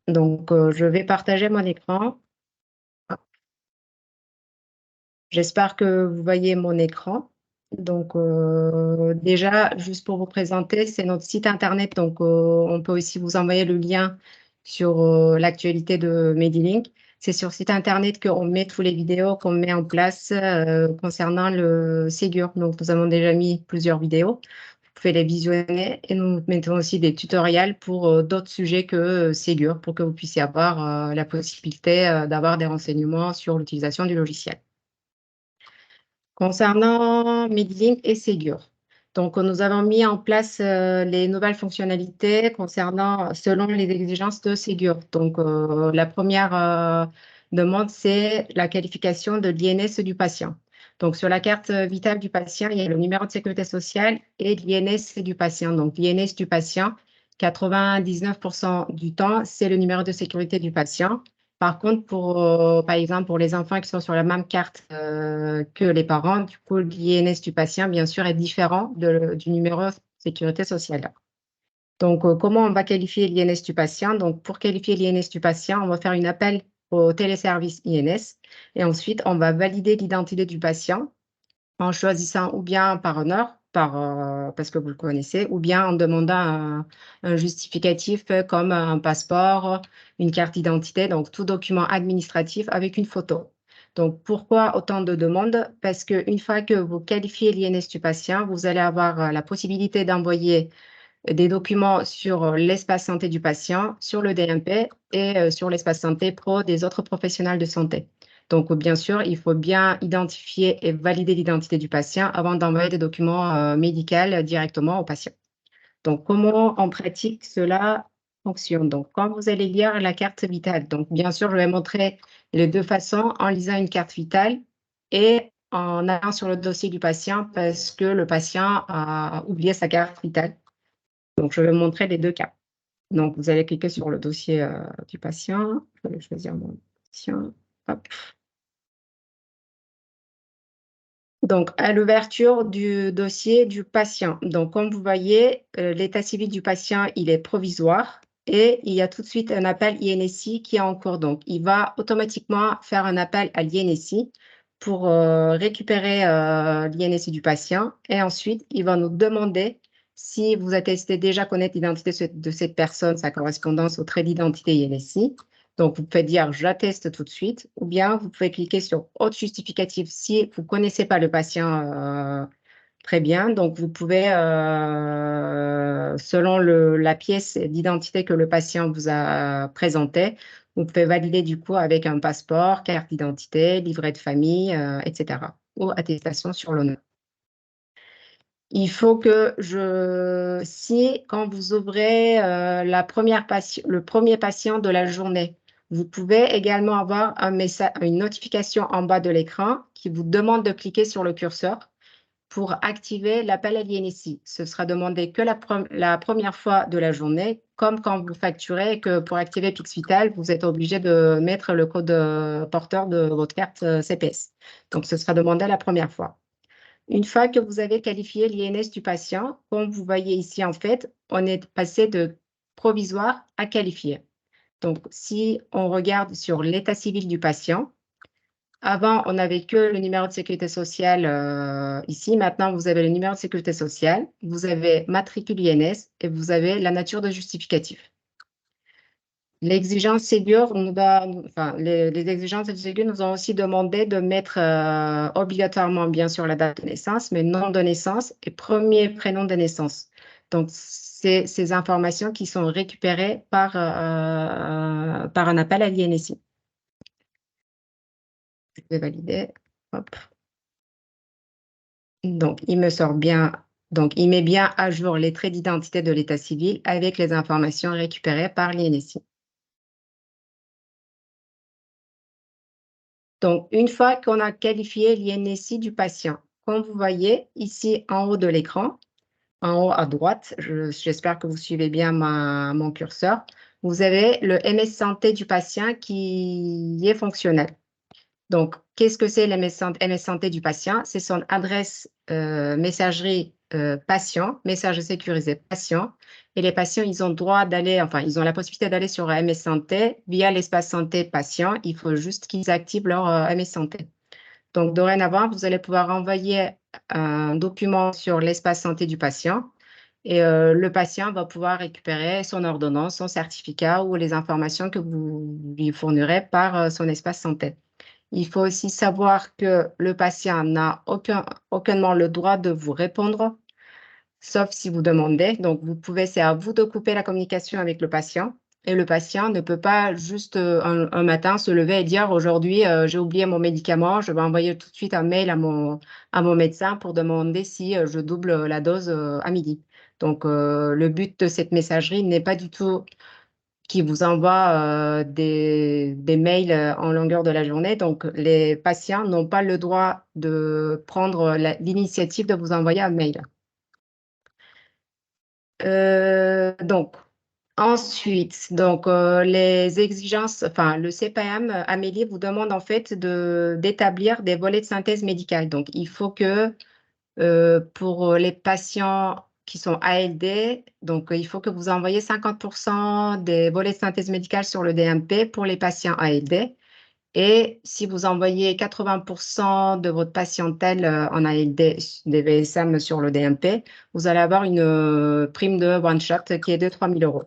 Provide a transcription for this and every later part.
Donc, je vais partager mon écran. J'espère que vous voyez mon écran. Donc, déjà, juste pour vous présenter, c'est notre site Internet. Donc, on peut aussi vous envoyer le lien sur l'actualité de Medilink. C'est sur site Internet qu'on met toutes les vidéos qu'on met en place concernant le Ségur. Donc, nous avons déjà mis plusieurs vidéos. Vous pouvez les visionner et nous mettons aussi des tutoriels pour d'autres sujets que Ségur pour que vous puissiez avoir la possibilité d'avoir des renseignements sur l'utilisation du logiciel. Concernant Medlink et Ségur, donc nous avons mis en place les nouvelles fonctionnalités selon les exigences de Ségur. Donc la première demande, c'est la qualification de l'INS du patient. Donc sur la carte vitale du patient, il y a le numéro de sécurité sociale et l'INS du patient. Donc l'INS du patient, 99% du temps, c'est le numéro de sécurité du patient. Par contre, par exemple, pour les enfants qui sont sur la même carte que les parents, du coup, l'INS du patient, bien sûr, est différent du numéro de sécurité sociale. Donc, comment on va qualifier l'INS du patient? Donc, pour qualifier l'INS du patient, on va faire un appel au téléservice INS et ensuite, on va valider l'identité du patient en choisissant ou bien par honneur, parce que vous le connaissez, ou bien en demandant un justificatif comme un passeport, une carte d'identité, donc tout document administratif avec une photo. Donc, pourquoi autant de demandes? Parce qu'une fois que vous qualifiez l'INS du patient, vous allez avoir la possibilité d'envoyer des documents sur l'espace santé du patient, sur le DMP et sur l'espace santé pro des autres professionnels de santé. Donc, bien sûr, il faut bien identifier et valider l'identité du patient avant d'envoyer des documents médicaux directement au patient. Donc, comment en pratique cela fonctionne? Donc, quand vous allez lire la carte vitale, donc bien sûr, je vais montrer les deux façons en lisant une carte vitale et en allant sur le dossier du patient parce que le patient a oublié sa carte vitale. Donc, je vais montrer les deux cas. Donc, vous allez cliquer sur le dossier du patient. Je vais choisir mon patient. Hop. Donc, à l'ouverture du dossier du patient. Donc, comme vous voyez, l'état civil du patient, il est provisoire et il y a tout de suite un appel INSI qui est en cours. Donc, il va automatiquement faire un appel à l'INSI pour récupérer l'INSI du patient et ensuite, il va nous demander si vous attestez déjà connaître l'identité de cette personne, sa correspondance au trait d'identité INSI. Donc, vous pouvez dire « j'atteste tout de suite » ou bien vous pouvez cliquer sur « autre justificatif » si vous ne connaissez pas le patient très bien. Donc, vous pouvez, selon la pièce d'identité que le patient vous a présentée, vous pouvez valider du coup avec un passeport, carte d'identité, livret de famille, etc. ou attestation sur l'honneur. Il faut que quand vous ouvrez le premier patient de la journée, vous pouvez également avoir une notification en bas de l'écran qui vous demande de cliquer sur le curseur pour activer l'appel à l'INSI. Ce sera demandé que la première fois de la journée, comme quand vous facturez et que pour activer Pixvital, vous êtes obligé de mettre le code porteur de votre carte CPS. Donc, ce sera demandé la première fois. Une fois que vous avez qualifié l'INS du patient, comme vous voyez ici, en fait, on est passé de provisoire à qualifié. Donc, si on regarde sur l'état civil du patient, avant, on n'avait que le numéro de sécurité sociale ici. Maintenant, vous avez le numéro de sécurité sociale, vous avez matricule INS et vous avez la nature de justificatif. L'exigence Ségur, les exigences de Ségur nous ont aussi demandé de mettre obligatoirement, bien sûr, la date de naissance, mais nom de naissance et premier prénom de naissance. Donc, c'est ces informations qui sont récupérées par un appel à l'INSI. Je vais valider. Hop. Donc, il met bien à jour les traits d'identité de l'état civil avec les informations récupérées par l'INSI. Donc, une fois qu'on a qualifié l'INSI du patient, comme vous voyez ici en haut de l'écran, en haut à droite, j'espère que vous suivez bien mon curseur, vous avez le MS Santé du patient qui est fonctionnel. Donc, qu'est-ce que c'est le MS Santé du patient? C'est son adresse messagerie patients, messages sécurisés patients. Et les patients, ils ont droit d'aller, enfin, ils ont la possibilité d'aller sur MS Santé via l'espace santé patient. Il faut juste qu'ils activent leur MS Santé. Donc, dorénavant, vous allez pouvoir envoyer un document sur l'espace santé du patient et le patient va pouvoir récupérer son ordonnance, son certificat ou les informations que vous lui fournirez par son espace santé. Il faut aussi savoir que le patient n'a aucunement le droit de vous répondre, sauf si vous demandez. Donc, c'est à vous de couper la communication avec le patient. Et le patient ne peut pas juste un matin se lever et dire aujourd'hui, j'ai oublié mon médicament, je vais envoyer tout de suite un mail à mon médecin pour demander si je double la dose à midi. Donc, le but de cette messagerie n'est pas du tout qui vous envoie des mails en longueur de la journée. Donc, les patients n'ont pas le droit de prendre l'initiative de vous envoyer un mail. Donc, ensuite, les exigences, enfin, le CPM, Amélie, vous demande en fait d'établir des volets de synthèse médicale. Donc, il faut que pour les patients qui sont ALD, donc il faut que vous envoyiez 50% des volets de synthèse médicale sur le DMP pour les patients ALD. Et si vous envoyez 80% de votre patientèle en ALD, des VSM sur le DMP, vous allez avoir une prime de one shot qui est de 3 000 euros.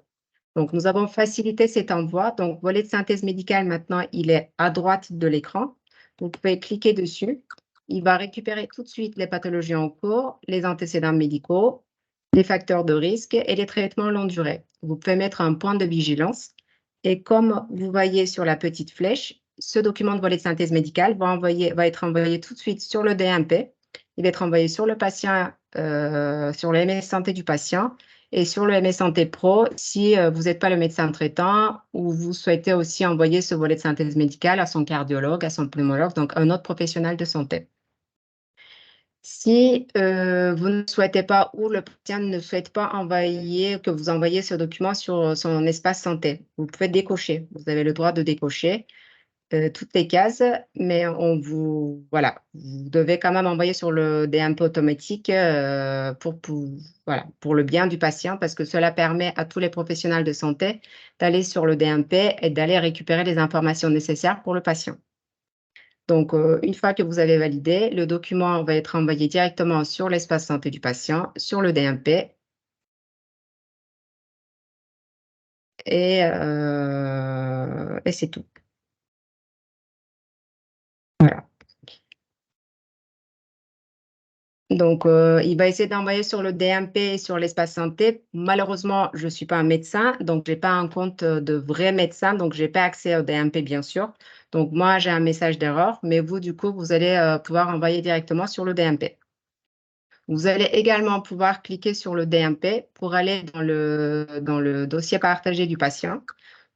Donc, nous avons facilité cet envoi. Donc, volet de synthèse médicale, maintenant, il est à droite de l'écran. Vous pouvez cliquer dessus. Il va récupérer tout de suite les pathologies en cours, les antécédents médicaux, les facteurs de risque et les traitements longue durée. Vous pouvez mettre un point de vigilance. Et comme vous voyez sur la petite flèche, ce document de volet de synthèse médicale va être envoyé tout de suite sur le DMP. Il va être envoyé sur le patient, sur le MS Santé du patient et sur le MS Santé Pro, si vous n'êtes pas le médecin traitant ou vous souhaitez aussi envoyer ce volet de synthèse médicale à son cardiologue, à son pneumologue, donc un autre professionnel de santé. Si vous ne souhaitez pas ou le patient ne souhaite pas que vous envoyiez ce document sur son espace santé, vous pouvez décocher. Vous avez le droit de décocher toutes les cases, mais voilà, vous devez quand même envoyer sur le DMP automatique voilà, pour le bien du patient, parce que cela permet à tous les professionnels de santé d'aller sur le DMP et d'aller récupérer les informations nécessaires pour le patient. Donc, une fois que vous avez validé, le document va être envoyé directement sur l'espace santé du patient, sur le DMP, et c'est tout. Voilà. Donc, il va essayer d'envoyer sur le DMP et sur l'espace santé. Malheureusement, je ne suis pas un médecin, donc je n'ai pas un compte de vrai médecin, donc je n'ai pas accès au DMP, bien sûr. Donc, moi, j'ai un message d'erreur, mais vous, du coup, vous allez pouvoir envoyer directement sur le DMP. Vous allez également pouvoir cliquer sur le DMP pour aller dans le dossier partagé du patient.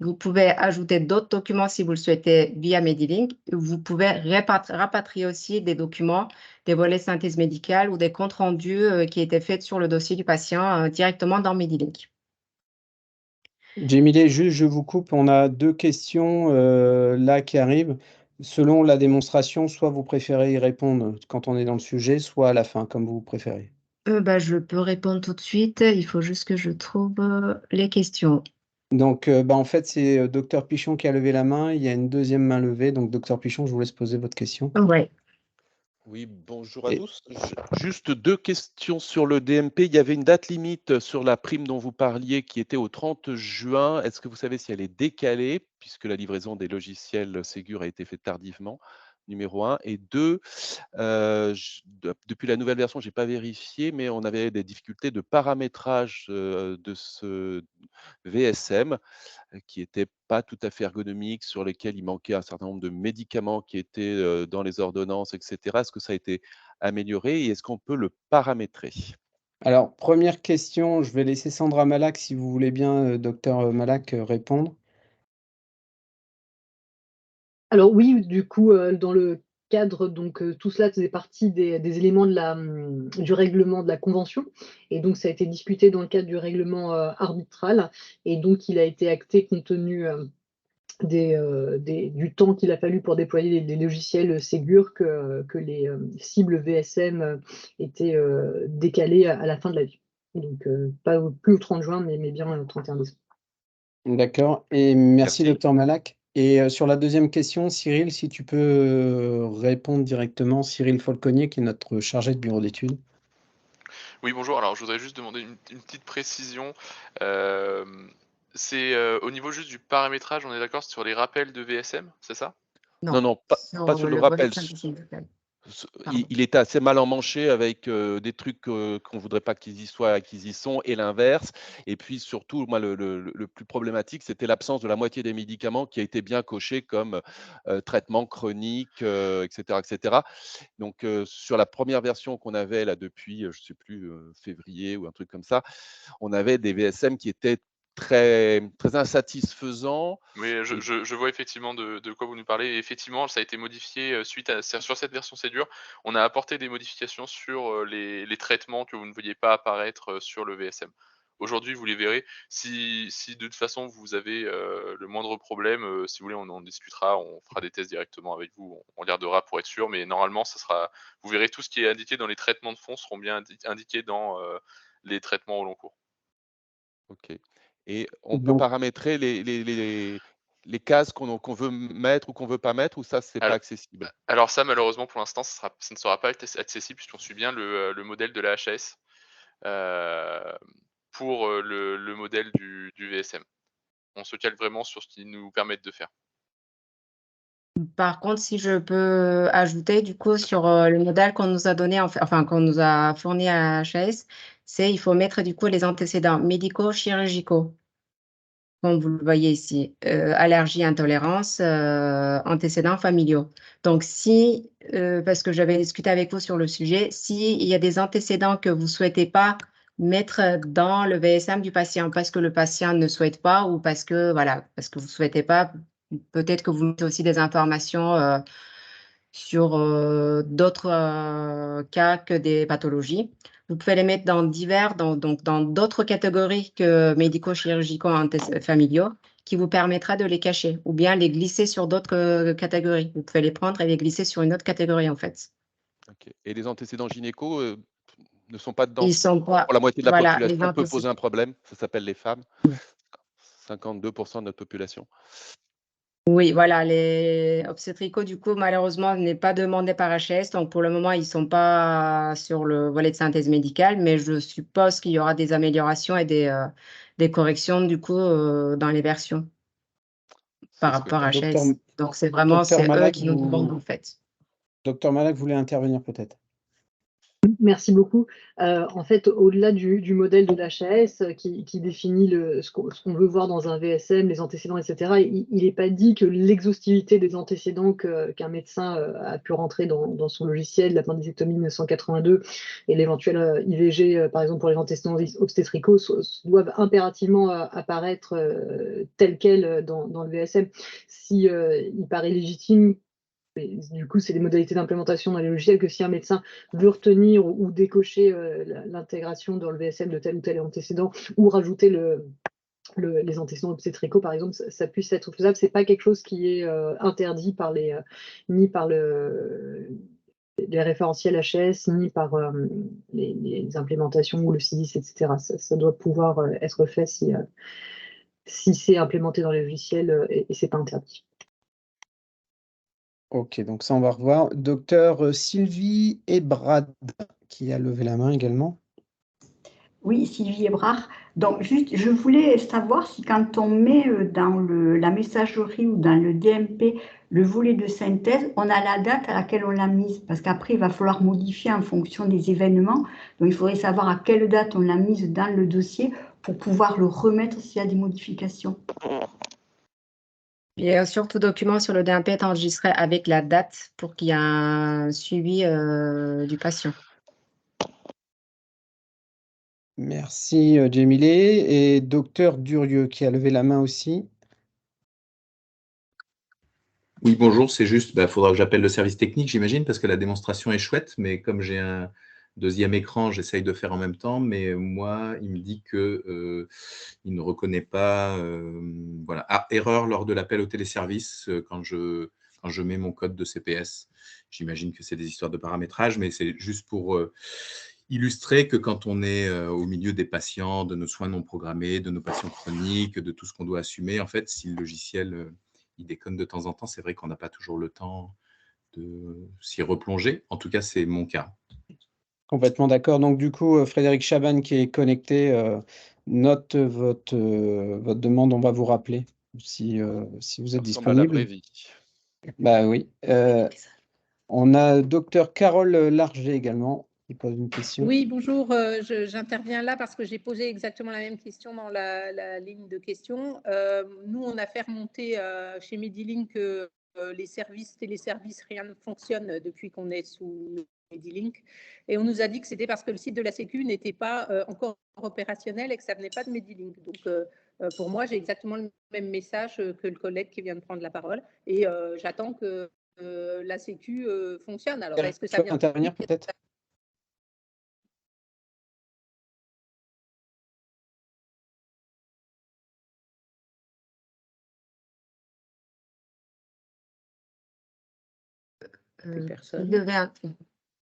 Vous pouvez ajouter d'autres documents si vous le souhaitez via Medilink. Vous pouvez rapatrier aussi des documents, des volets de synthèse médicale ou des comptes rendus qui étaient faits sur le dossier du patient directement dans Medilink. Jemile, juste, je vous coupe, on a deux questions là qui arrivent. Selon la démonstration, soit vous préférez y répondre quand on est dans le sujet, soit à la fin, comme vous préférez. Je peux répondre tout de suite. Il faut juste que je trouve les questions. Donc, en fait, c'est Docteur Pichon qui a levé la main. Il y a une deuxième main levée. Donc, Docteur Pichon, je vous laisse poser votre question. Ouais. Oui, bonjour à tous. Juste deux questions sur le DMP. Il y avait une date limite sur la prime dont vous parliez qui était au 30 juin. Est-ce que vous savez si elle est décalée, puisque la livraison des logiciels Ségur a été faite tardivement, numéro un. Et deux, depuis la nouvelle version, je n'ai pas vérifié, mais on avait des difficultés de paramétrage de ce VSM qui n'était pas tout à fait ergonomique, sur lesquels il manquait un certain nombre de médicaments qui étaient dans les ordonnances, etc. Est-ce que ça a été amélioré et est-ce qu'on peut le paramétrer? Alors, première question, je vais laisser Sandra Malak, si vous voulez bien, Docteur Malak, répondre. Alors oui, du coup, dans le cadre, donc tout cela faisait partie des éléments du règlement de la convention, et donc ça a été discuté dans le cadre du règlement arbitral, et donc il a été acté compte tenu du temps qu'il a fallu pour déployer les logiciels Ségur que les cibles VSM étaient décalées à la fin de la vie. Donc, pas plus au 30 juin, mais bien au 31 décembre. D'accord. Et merci, Merci. docteur Malac. Et sur la deuxième question, Cyril, si tu peux répondre directement, Cyril Folconier, qui est notre chargé de bureau d'études. Oui, bonjour. Alors, je voudrais juste demander une petite précision. C'est au niveau juste du paramétrage, on est d'accord sur les rappels de VSM, c'est ça? Non, non, pas sur le rappel. Il était assez mal emmanché avec des trucs qu'on voudrait pas qu'ils y soient, qu'ils y sont, et l'inverse. Et puis surtout, moi, le plus problématique, c'était l'absence de la moitié des médicaments qui a été bien coché comme traitement chronique, etc., etc. Donc, sur la première version qu'on avait là depuis, je sais plus, février ou un truc comme ça, on avait des VSM qui étaient très, très insatisfaisants. Oui, je vois effectivement de quoi vous nous parlez. Et effectivement, ça a été modifié sur cette version Ségur. On a apporté des modifications sur les traitements que vous ne vouliez pas apparaître sur le VSM. Aujourd'hui, vous les verrez. Si de toute façon vous avez le moindre problème, si vous voulez, on en discutera, on fera des tests directement avec vous, on regardera pour être sûr. Mais normalement, vous verrez tout ce qui est indiqué dans les traitements de fond seront bien indiqués dans les traitements au long cours. OK. Et on peut paramétrer les cases qu'on veut mettre ou qu'on veut pas mettre, ou ça, c'est pas accessible? Alors ça, malheureusement, pour l'instant, ça ne sera pas accessible puisqu'on suit bien le modèle de la HAS pour le modèle du VSM. On se calque vraiment sur ce qu'ils nous permettent de faire. Par contre, si je peux ajouter, du coup, sur le modèle qu'on nous a donné, enfin, qu'on nous a fourni à HAS, il faut mettre, du coup, les antécédents médicaux, chirurgicaux. Comme vous le voyez ici, allergie, intolérance, antécédents familiaux. Donc parce que j'avais discuté avec vous sur le sujet, s'il y a des antécédents que vous ne souhaitez pas mettre dans le VSM du patient, parce que le patient ne souhaite pas ou parce que, voilà, parce que vous ne souhaitez pas, peut-être que vous mettez aussi des informations sur d'autres cas que des pathologies. Vous pouvez les mettre dans dans d'autres catégories que médico-chirurgicaux familiaux, qui vous permettra de les cacher ou bien les glisser sur d'autres catégories. Vous pouvez les prendre et les glisser sur une autre catégorie, en fait. OK. Et les antécédents gynéco ne sont pas dedans? Ils sont pas, Pour la moitié de la voilà, population peut poser un problème, ça s'appelle les femmes. 52% de notre population. Oui, voilà, les obstétricaux, du coup, malheureusement, n'est pas demandé par HAS. Donc, pour le moment, ils ne sont pas sur le volet de synthèse médicale, mais je suppose qu'il y aura des améliorations et des corrections, du coup, dans les versions par rapport à HAS. Donc, c'est eux qui nous demandent, en fait. Docteur Malac voulait intervenir peut-être. Merci beaucoup. En fait, au-delà du modèle de l'HAS qui définit ce qu'on veut voir dans un VSM, les antécédents, etc., il n'est pas dit que l'exhaustivité des antécédents qu'un médecin a pu rentrer dans son logiciel, l'appendicectomie 1982 et l'éventuel IVG, par exemple pour les antécédents obstétricaux, doivent impérativement apparaître tels quels dans le VSM. Si il paraît légitime, du coup, c'est les modalités d'implémentation dans les logiciels que si un médecin veut retenir ou décocher l'intégration dans le VSM de tel ou tel antécédent ou rajouter les antécédents obstétricaux, par exemple, ça puisse être faisable. C'est pas quelque chose qui est interdit par ni par les référentiels HAS, ni par les implémentations ou le CIDIS, etc. Ça doit pouvoir être fait si c'est implémenté dans les logiciels et c'est pas interdit. Ok, donc ça, on va revoir. Docteur Sylvie Ebrard, qui a levé la main également. Oui, Sylvie Ebrard. Donc, juste, je voulais savoir si quand on met dans la messagerie ou dans le DMP le volet de synthèse, on a la date à laquelle on l'a mise. Parce qu'après, il va falloir modifier en fonction des événements. Donc, il faudrait savoir à quelle date on l'a mise dans le dossier pour pouvoir le remettre s'il y a des modifications. Bien sûr, tout document sur le DMP est enregistré avec la date pour qu'il y ait un suivi du patient. Merci, Djemilé. Et docteur Durieux, qui a levé la main aussi. Oui, bonjour, c'est juste, faudra que j'appelle le service technique, j'imagine, parce que la démonstration est chouette, mais comme j'ai un deuxième écran, j'essaye de faire en même temps, mais moi, il me dit que il ne reconnaît pas. Voilà. Ah, erreur lors de l'appel au téléservice quand je mets mon code de CPS. J'imagine que c'est des histoires de paramétrage, mais c'est juste pour illustrer que quand on est au milieu des patients, de nos soins non programmés, de nos patients chroniques, de tout ce qu'on doit assumer, en fait, si le logiciel il déconne de temps en temps, c'est vrai qu'on n'a pas toujours le temps de s'y replonger. En tout cas, c'est mon cas. Complètement d'accord. Donc, du coup, Frédéric Chaban qui est connecté, note votre demande. On va vous rappeler si vous êtes Ça ressemble à la disponible. vraie vie. Bah oui. On a Dr Carole Larger également qui pose une question. Oui, bonjour. J'interviens là parce que j'ai posé exactement la même question dans la ligne de questions. Nous, on a fait remonter chez Medilink que les services, téléservices, rien ne fonctionne depuis qu'on est sous Medilink. Et on nous a dit que c'était parce que le site de la Sécu n'était pas encore opérationnel et que ça venait pas de Medilink. Donc, pour moi, j'ai exactement le même message que le collègue qui vient de prendre la parole. Et j'attends que la Sécu fonctionne. Alors, est-ce que ça vient intervenir peut-être?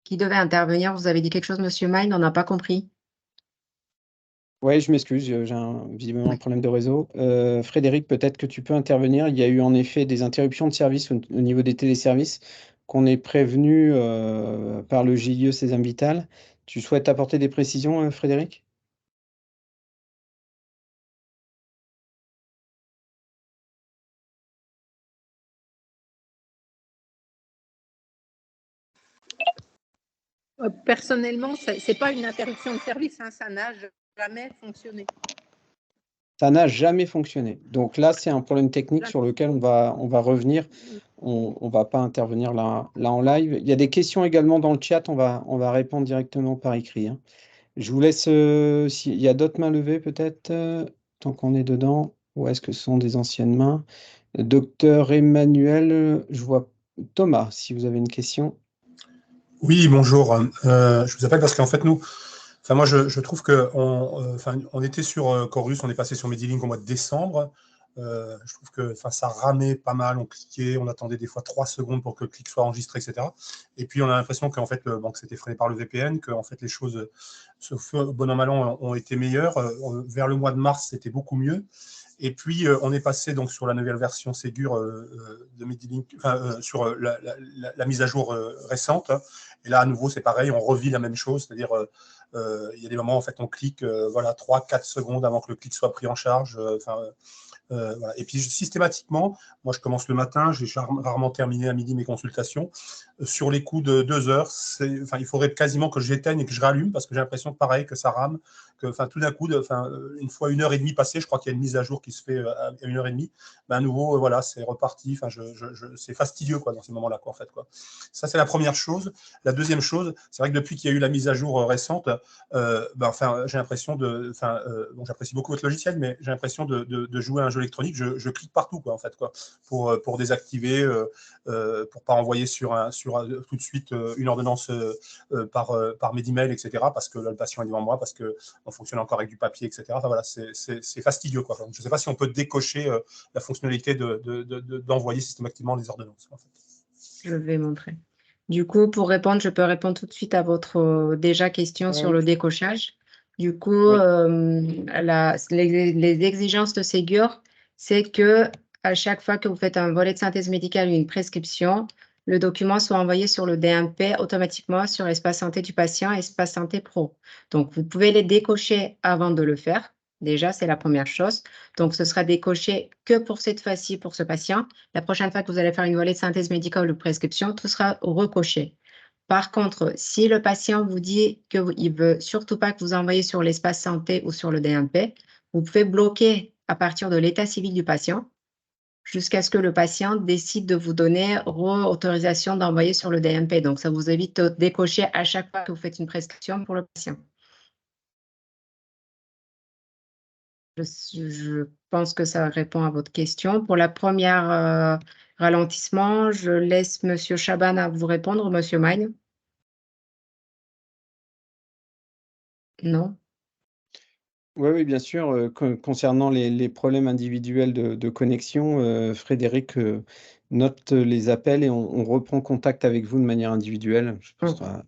Qui devait intervenir? Vous avez dit quelque chose, Monsieur Maine, on n'a pas compris. Oui, je m'excuse, j'ai visiblement un problème de réseau. Frédéric, peut-être que tu peux intervenir. Il y a eu en effet des interruptions de service au niveau des téléservices qu'on est prévenu par le GIE Sésame Vital. Tu souhaites apporter des précisions, Frédéric? Personnellement, ce n'est pas une interruption de service, hein, ça n'a jamais fonctionné. Ça n'a jamais fonctionné. Donc là, c'est un problème technique sur lequel on va revenir. On ne va pas intervenir là en live. Il y a des questions également dans le chat, on va répondre directement par écrit, hein. Je vous laisse, s'il y a d'autres mains levées peut-être, tant qu'on est dedans, ou est-ce que ce sont des anciennes mains? Docteur Emmanuel, je vois Thomas, si vous avez une question. Oui, bonjour. Je vous appelle parce qu'en fait, nous, moi, je trouve on était sur Chorus, on est passé sur Medilink au mois de décembre. Je trouve que ça ramait pas mal, on cliquait, on attendait des fois 3 secondes pour que le clic soit enregistré, etc. Et puis, on a l'impression qu'en fait, que c'était freiné par le VPN, que en fait, les choses, bon an, mal an, ont été meilleures. Vers le mois de mars, c'était beaucoup mieux. Et puis, on est passé donc sur la nouvelle version Ségur de Medilink, sur la mise à jour récente. Et là, à nouveau, c'est pareil, on revit la même chose, c'est-à-dire il y a des moments, en fait, on clique 3-4 secondes avant que le clic soit pris en charge. Voilà. Et puis, systématiquement, moi, je commence le matin, j'ai rarement terminé à midi mes consultations. Sur les coups de 2 heures, il faudrait quasiment que j'éteigne et que je rallume parce que j'ai l'impression que pareil, que ça rame, que tout d'un coup, une fois 1h30 passée, je crois qu'il y a une mise à jour qui se fait à 1h30, à nouveau, voilà, c'est reparti. C'est fastidieux quoi, dans ces moments-là, quoi, en fait, quoi. Ça, c'est la première chose. La deuxième chose, c'est vrai que depuis qu'il y a eu la mise à jour récente, j'ai l'impression j'apprécie beaucoup votre logiciel, mais j'ai l'impression de jouer à un jeu électronique. Je clique partout, quoi, en fait, quoi, pour désactiver, pour pas envoyer tout de suite une ordonnance par Medimel, etc. Parce que là, le patient est devant moi, parce qu'on fonctionne encore avec du papier, etc. Enfin, voilà, c'est fastidieux, quoi. Je ne sais pas si on peut décocher la fonctionnalité d'envoyer systématiquement les ordonnances, en fait. Je vais montrer. Du coup, pour répondre, je peux répondre tout de suite à votre déjà question sur le décochage. Du coup, les exigences de Ségur, c'est que à chaque fois que vous faites un volet de synthèse médicale ou une prescription, le document soit envoyé sur le DMP automatiquement sur l'espace santé du patient et espace santé pro. Donc, vous pouvez les décocher avant de le faire. Déjà, c'est la première chose. Donc, ce sera décoché que pour cette fois-ci, pour ce patient. La prochaine fois que vous allez faire une volée de synthèse médicale ou de prescription, tout sera recoché. Par contre, si le patient vous dit qu'il ne veut surtout pas que vous envoyiez sur l'espace santé ou sur le DMP, vous pouvez bloquer à partir de l'état civil du patient jusqu'à ce que le patient décide de vous donner autorisation d'envoyer sur le DMP. Donc, ça vous évite de décocher à chaque fois que vous faites une prescription pour le patient. Je pense que ça répond à votre question. Pour la première ralentissement, je laisse Monsieur Chaban à vous répondre, Monsieur Magne. Non? Oui, bien sûr. Concernant les problèmes individuels de connexion, Frédéric note les appels et on reprend contact avec vous de manière individuelle. Je pense que ce sera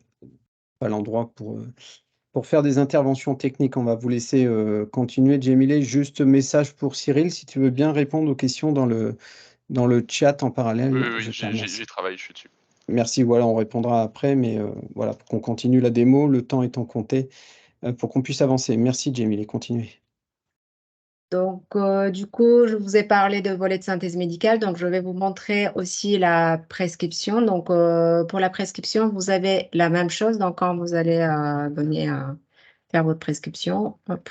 pas l'endroit pour faire des interventions techniques. On va vous laisser continuer. Djemile, juste message pour Cyril, si tu veux bien répondre aux questions dans le chat en parallèle. Oui, Je te remercie. j'y travaille, je suis dessus. Merci, voilà, on répondra après, mais voilà, pour qu'on continue la démo, le temps étant compté, pour qu'on puisse avancer. Merci, Djemile, continuez. Donc, du coup, je vous ai parlé de volet de synthèse médicale, donc je vais vous montrer aussi la prescription. Donc, pour la prescription, vous avez la même chose. Donc, quand vous allez faire votre prescription, hop,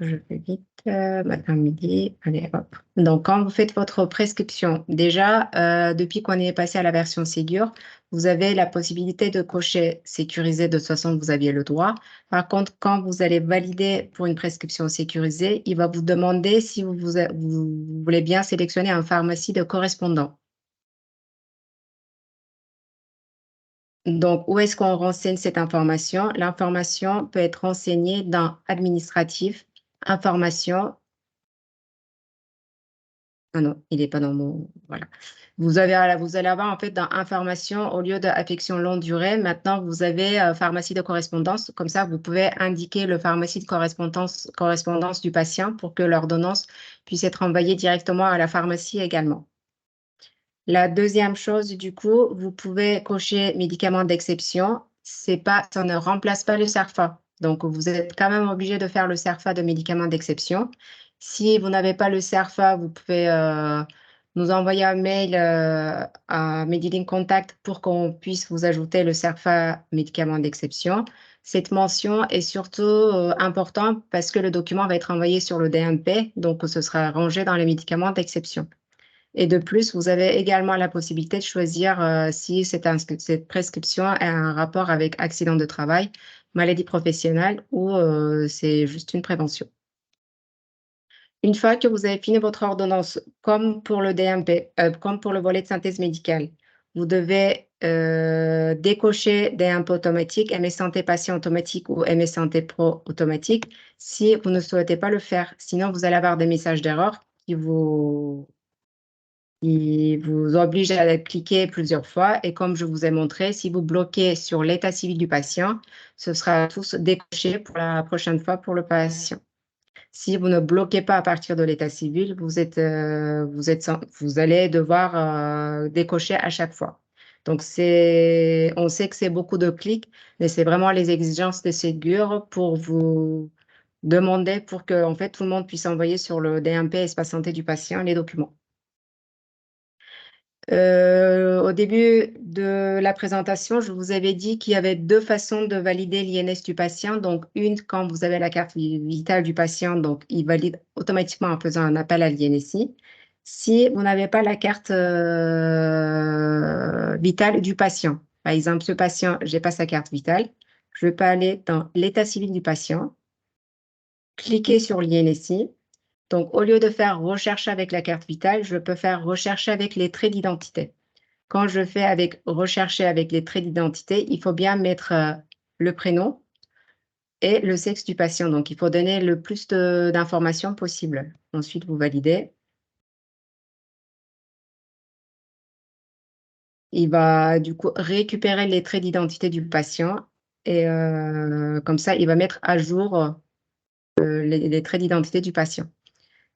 je fais vite, matin, midi, allez, hop. Donc, quand vous faites votre prescription, déjà, depuis qu'on est passé à la version Ségur, vous avez la possibilité de cocher sécurisé, de toute façon, vous aviez le droit. Par contre, quand vous allez valider pour une prescription sécurisée, il va vous demander si vous voulez bien sélectionner un pharmacie de correspondant. Donc, où est-ce qu'on renseigne cette information? L'information peut être renseignée dans administratif, information. Ah non, il n'est pas dans mon... Voilà. Vous allez avoir en fait dans information, au lieu d'affection longue durée, maintenant vous avez pharmacie de correspondance. Comme ça, vous pouvez indiquer le pharmacie de correspondance du patient pour que l'ordonnance puisse être envoyée directement à la pharmacie également. La deuxième chose, du coup, vous pouvez cocher médicaments d'exception. Ça ne remplace pas le CERFA. Donc, vous êtes quand même obligé de faire le CERFA de médicaments d'exception. Si vous n'avez pas le CERFA, vous pouvez nous envoyer un mail à Medilink Contact pour qu'on puisse vous ajouter le CERFA médicaments d'exception. Cette mention est surtout importante parce que le document va être envoyé sur le DMP, donc ce sera rangé dans les médicaments d'exception. Et de plus, vous avez également la possibilité de choisir si cette prescription a un rapport avec accident de travail, maladie professionnelle ou c'est juste une prévention. Une fois que vous avez fini votre ordonnance, comme pour le DMP, comme pour le volet de synthèse médicale, vous devez décocher DMP automatique, MS Santé Patient automatique ou MS Santé Pro automatique si vous ne souhaitez pas le faire. Sinon, vous allez avoir des messages d'erreur qui vous oblige à cliquer plusieurs fois. Et comme je vous ai montré, si vous bloquez sur l'état civil du patient, ce sera tous décoché pour la prochaine fois pour le patient. Si vous ne bloquez pas à partir de l'état civil, vous allez devoir décocher à chaque fois. Donc, on sait que c'est beaucoup de clics, mais c'est vraiment les exigences de Ségur pour vous demander pour que en fait, tout le monde puisse envoyer sur le DMP Espace Santé du patient les documents. Au début de la présentation, je vous avais dit qu'il y avait deux façons de valider l'INS du patient. Donc, une, quand vous avez la carte vitale du patient, donc il valide automatiquement en faisant un appel à l'INSI. Si vous n'avez pas la carte vitale du patient, par exemple, ce patient, je n'ai pas sa carte vitale, je peux aller dans l'état civil du patient, cliquer sur l'INSI. Donc, au lieu de faire recherche avec la carte vitale, je peux faire rechercher avec les traits d'identité. Quand je fais avec rechercher avec les traits d'identité, il faut bien mettre le prénom et le sexe du patient. Donc, il faut donner le plus d'informations possible. Ensuite, vous validez. Il va du coup récupérer les traits d'identité du patient et comme ça, il va mettre à jour les traits d'identité du patient.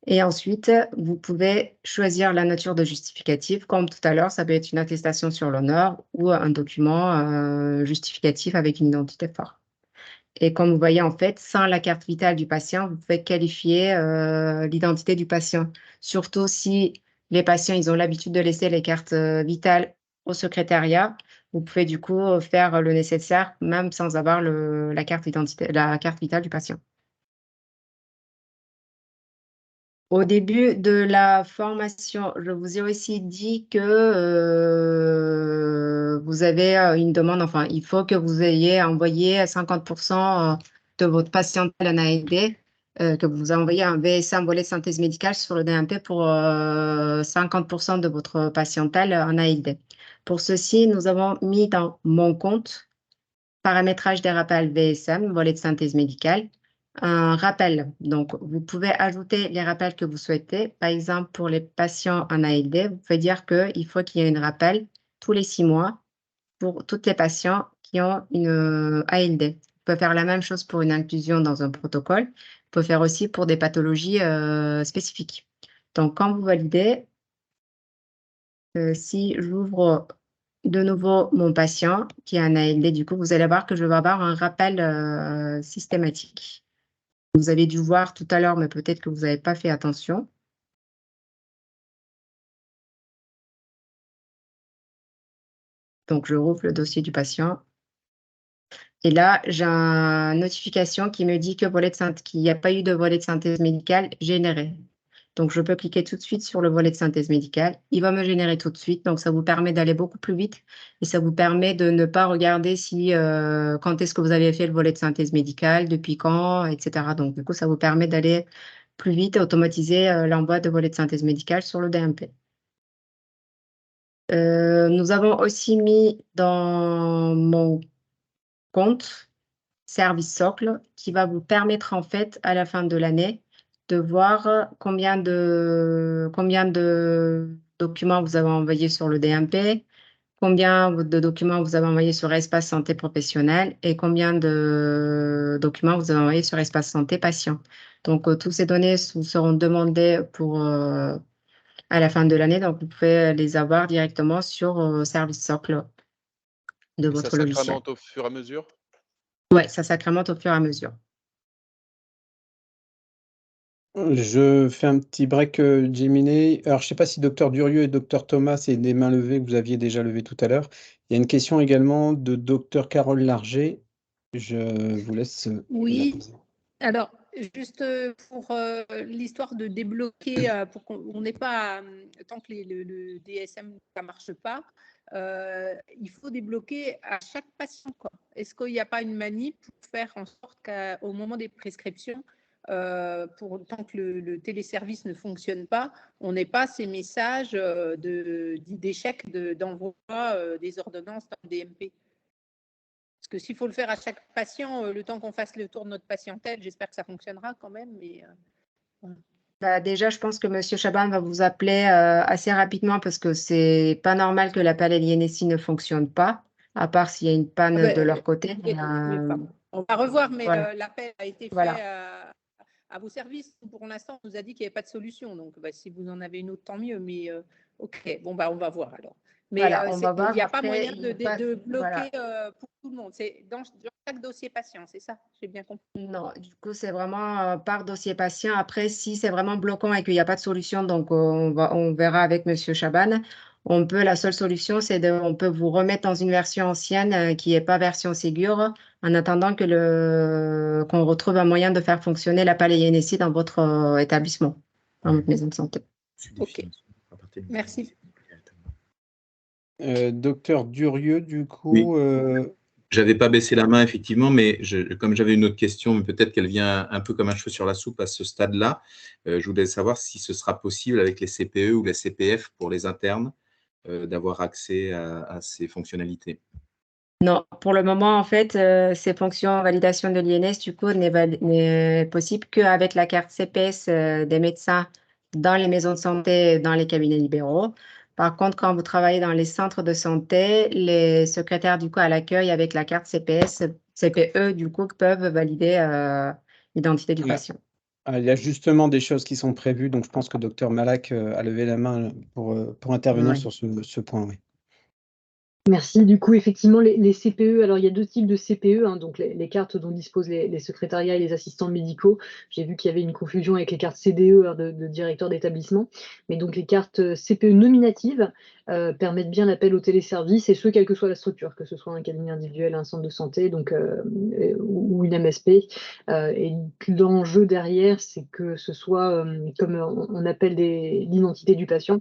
Et ensuite, vous pouvez choisir la nature de justificatif. Comme tout à l'heure, ça peut être une attestation sur l'honneur ou un document justificatif avec une identité forte. Et comme vous voyez, en fait, sans la carte vitale du patient, vous pouvez qualifier l'identité du patient. Surtout si les patients, ils ont l'habitude de laisser les cartes vitales au secrétariat, vous pouvez du coup faire le nécessaire, même sans avoir la carte vitale du patient. Au début de la formation, je vous ai aussi dit que vous avez une demande, enfin, il faut que vous ayez envoyé 50% de votre patientèle en ALD, que vous envoyez un VSA, un volet de synthèse médicale sur le DMP pour 50% de votre patientèle en ALD. Pour ceci, nous avons mis dans mon compte paramétrage des rappels VSM, volet de synthèse médicale. Un rappel, donc vous pouvez ajouter les rappels que vous souhaitez. Par exemple, pour les patients en ALD, vous pouvez dire qu'il faut qu'il y ait un rappel tous les 6 mois pour tous les patients qui ont une ALD. Vous pouvez faire la même chose pour une inclusion dans un protocole. Vous pouvez faire aussi pour des pathologies spécifiques. Donc, quand vous validez, si j'ouvre de nouveau mon patient qui a un ALD, du coup, vous allez voir que je vais avoir un rappel systématique. Vous avez dû voir tout à l'heure, mais peut-être que vous n'avez pas fait attention. Donc, je rouvre le dossier du patient. Et là, j'ai une notification qui me dit qu'il n'y a pas eu de volet de synthèse médicale généré. Donc, je peux cliquer tout de suite sur le volet de synthèse médicale. Il va me générer tout de suite. Donc, ça vous permet d'aller beaucoup plus vite et ça vous permet de ne pas regarder quand est-ce que vous avez fait le volet de synthèse médicale, depuis quand, etc. Donc, du coup, ça vous permet d'aller plus vite et automatiser l'envoi de volets de synthèse médicale sur le DMP. Nous avons aussi mis dans mon compte service socle qui va vous permettre en fait à la fin de l'année de voir combien de documents vous avez envoyés sur le DMP, combien de documents vous avez envoyés sur Espace Santé Professionnel et combien de documents vous avez envoyés sur Espace Santé Patient. Donc, toutes ces données vous seront demandées à la fin de l'année. Donc, vous pouvez les avoir directement sur service socle de Et votre ça logiciel. s'incrémente au fur et à mesure? Oui, ça s'incrémente au fur et à mesure. Je fais un petit break Gemini. Alors, je ne sais pas si Dr Durieux et Dr Thomas, c'est des mains levées que vous aviez déjà levées tout à l'heure. Il y a une question également de Dr Carole Larger. Je vous laisse Oui. la poser. Alors, juste pour l'histoire de débloquer, pour qu'on n'ait pas, tant que le DSM ne marche pas, il faut débloquer à chaque patient. Est-ce qu'il n'y a pas une manip pour faire en sorte qu'au moment des prescriptions, tant que le téléservice ne fonctionne pas, on n'ait pas ces messages d'échec d'envoi des ordonnances dans le DMP? Parce que s'il faut le faire à chaque patient, le temps qu'on fasse le tour de notre patientèle, j'espère que ça fonctionnera quand même. Mais, voilà. Déjà, je pense que M. Chaban va vous appeler assez rapidement parce que c'est pas normal que l'appel à l'INSI ne fonctionne pas, à part s'il y a une panne de leur côté. On va revoir, mais voilà. l'appel a été fait Voilà. à vos services. Pour l'instant, on nous a dit qu'il n'y avait pas de solution. Donc, si vous en avez une autre, tant mieux. Mais OK, bon, on va voir alors. Mais voilà, on va voir. il n'y a pas Après, moyen de bloquer voilà. pour tout le monde. C'est dans chaque dossier patient, c'est ça? J'ai bien compris. Non, du coup, c'est vraiment par dossier patient. Après, si c'est vraiment bloquant et qu'il n'y a pas de solution, donc on verra avec M. Chaban. La seule solution, c'est on peut vous remettre dans une version ancienne qui n'est pas version Ségur, en attendant qu'on retrouve un moyen de faire fonctionner l'appel INSI dans votre établissement, dans votre maison de santé. OK. Merci. Docteur Durieux, du coup. Oui. J'avais pas baissé la main, effectivement, mais comme j'avais une autre question, mais peut-être qu'elle vient un peu comme un cheveu sur la soupe à ce stade-là, je voulais savoir si ce sera possible avec les CPE ou les CPF pour les internes d'avoir accès à ces fonctionnalités. Non, pour le moment, en fait, ces fonctions validation de l'INS, du coup, n'est possible qu'avec la carte CPS des médecins dans les maisons de santé, dans les cabinets libéraux. Par contre, quand vous travaillez dans les centres de santé, les secrétaires, du coup, à l'accueil avec la carte CPS, CPE, du coup, peuvent valider l'identité du patient. Il y a justement des choses qui sont prévues, donc je pense que Dr Malak a levé la main pour intervenir sur ce point. Oui. Merci. Du coup, effectivement, les CPE, alors il y a deux types de CPE, donc les cartes dont disposent les secrétariats et les assistants médicaux. J'ai vu qu'il y avait une confusion avec les cartes CDE de directeur d'établissement. Mais donc les cartes CPE nominatives permettent bien l'appel au téléservice, et ce, quelle que soit la structure, que ce soit un cabinet individuel, un centre de santé ou une MSP. Et l'enjeu derrière, c'est que ce soit, comme on appelle l'identité du patient,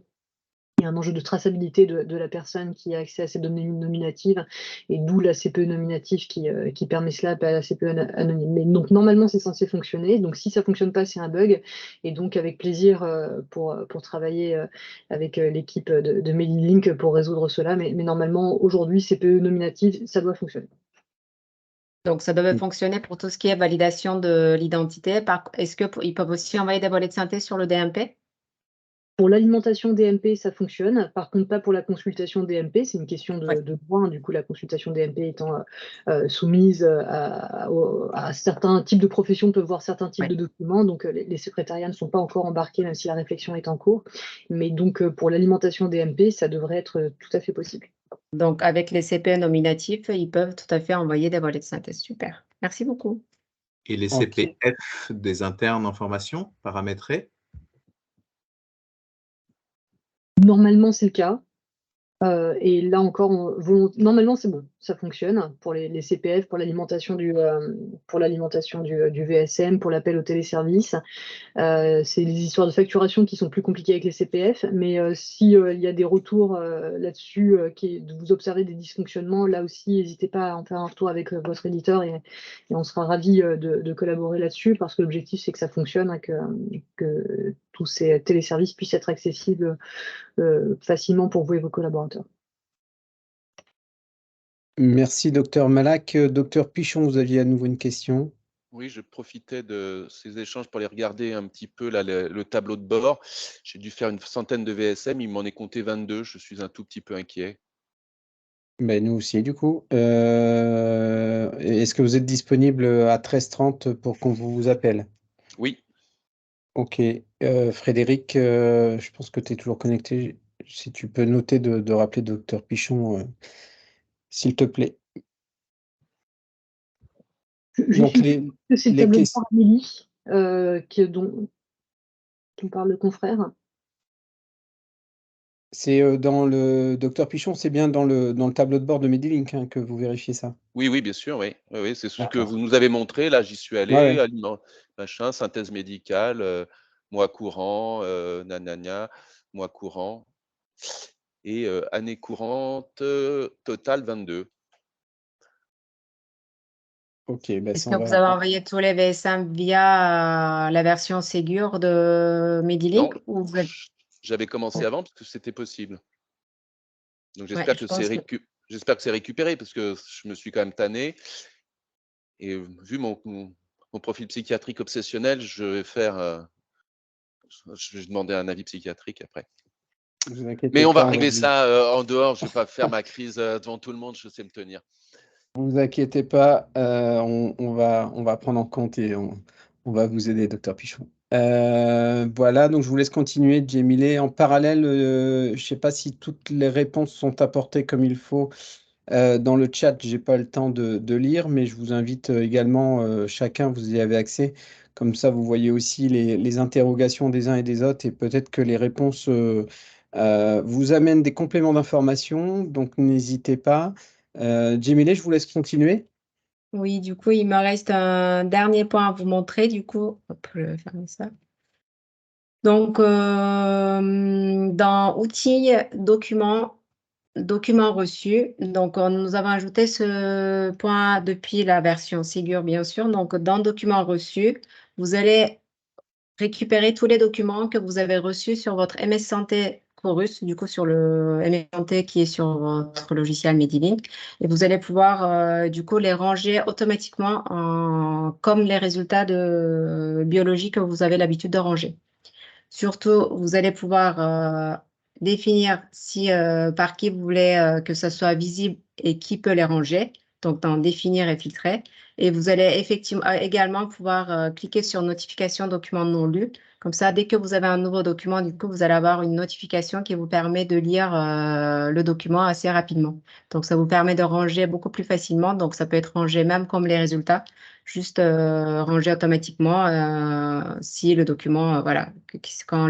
il y a un enjeu de traçabilité de la personne qui a accès à ces données nominatives, et d'où la CPE nominative qui permet cela à la CPE anonyme. Mais donc normalement c'est censé fonctionner, donc si ça ne fonctionne pas, c'est un bug, et donc avec plaisir pour travailler avec l'équipe de Medilink pour résoudre cela, mais normalement aujourd'hui CPE nominative, ça doit fonctionner. Donc, ça devait fonctionner pour tout ce qui est validation de l'identité. Est-ce qu'ils peuvent aussi envoyer des volets de synthèse sur le DMP? Pour l'alimentation DMP, ça fonctionne. Par contre, pas pour la consultation DMP. C'est une question Ouais. de droit, hein. Du coup, la consultation DMP étant soumise à certains types de professions, peuvent voir certains types Ouais. de documents. Donc, les secrétariats ne sont pas encore embarqués, même si la réflexion est en cours. Mais donc, pour l'alimentation DMP, ça devrait être tout à fait possible. Donc, avec les CPE nominatifs, ils peuvent tout à fait envoyer des volets de synthèse. Super. Merci beaucoup. Et les Ok. CPF des internes en formation paramétrés? Normalement, c'est le cas. Et là encore, normalement, c'est bon, ça fonctionne pour les CPF, pour l'alimentation du VSM, pour l'appel au téléservice. C'est les histoires de facturation qui sont plus compliquées avec les CPF, mais si il y a des retours là-dessus, vous observez des dysfonctionnements, là aussi, n'hésitez pas à en faire un retour avec votre éditeur et on sera ravis de collaborer là-dessus, parce que l'objectif, c'est que ça fonctionne, hein, que tous ces téléservices puissent être accessibles facilement pour vous et vos collaborateurs. Merci, docteur Malak. Docteur Pichon, vous aviez à nouveau une question. Oui, je profitais de ces échanges pour aller regarder un petit peu là, le tableau de bord. J'ai dû faire une centaine de VSM, il m'en est compté 22. Je suis un tout petit peu inquiet. Ben, nous aussi, du coup. Est-ce que vous êtes disponible à 13h30 pour qu'on vous appelle? Oui, Ok. Frédéric, je pense que tu es toujours connecté. Si tu peux noter de rappeler docteur Pichon, s'il te plaît. J'ai Donc, fini que c'est le les tableau de questions. bord Amélie, dont parle le confrère. C'est dans le docteur Pichon, c'est bien dans le tableau de bord de Medilink, hein, que vous vérifiez ça. oui, oui, bien sûr, oui. Oui, oui, c'est ce que D'accord. vous nous avez montré. Là, j'y suis allé, Ouais, ouais. aliment, machin, synthèse médicale, mois courant, nanana, mois courant, et année courante, totale 22. Ok, ben Est-ce ça, que vous avez envoyé tous les VSM via la version Ségur de Non, Medilink ou vous êtes... j'avais commencé avant parce que c'était possible. Donc Ouais, j'espère je que pense que... c'est récupéré parce que je me suis quand même tanné. Et vu mon profil psychiatrique obsessionnel, je vais demander un avis psychiatrique après. vous inquiétez Mais on va pas, régler ça en dehors. Je ne vais pas faire ma crise devant tout le monde. Je sais me tenir. vous inquiétez pas, on va prendre en compte et on va vous aider, docteur Pichon. Voilà, donc je vous laisse continuer, Djemilé. En parallèle, je ne sais pas si toutes les réponses sont apportées comme il faut. Dans le chat, j'ai pas le temps de lire, mais je vous invite également, chacun, vous y avez accès. Comme ça, vous voyez aussi les interrogations des uns et des autres et peut-être que les réponses vous amènent des compléments d'information. Donc, n'hésitez pas. Djemilé, je vous laisse continuer. Oui, du coup, il me reste un dernier point à vous montrer. Du coup, hop, je vais fermer ça. Donc, dans outils, documents reçus, donc nous avons ajouté ce point depuis la version Ségur, bien sûr. Donc, dans documents reçus, vous allez récupérer tous les documents que vous avez reçus sur votre MS Santé Chorus, du coup sur le MS Santé qui est sur votre logiciel Medilink, et vous allez pouvoir du coup les ranger automatiquement comme les résultats de biologie que vous avez l'habitude de ranger. Surtout, vous allez pouvoir définir par qui vous voulez que ça soit visible et qui peut les ranger. Donc, dans définir et filtrer. Et vous allez effectivement également pouvoir cliquer sur notification document non lu. Comme ça, dès que vous avez un nouveau document, du coup, vous allez avoir une notification qui vous permet de lire le document assez rapidement. Donc, ça vous permet de ranger beaucoup plus facilement. Donc, ça peut être rangé même comme les résultats, juste ranger automatiquement si le document, voilà, quand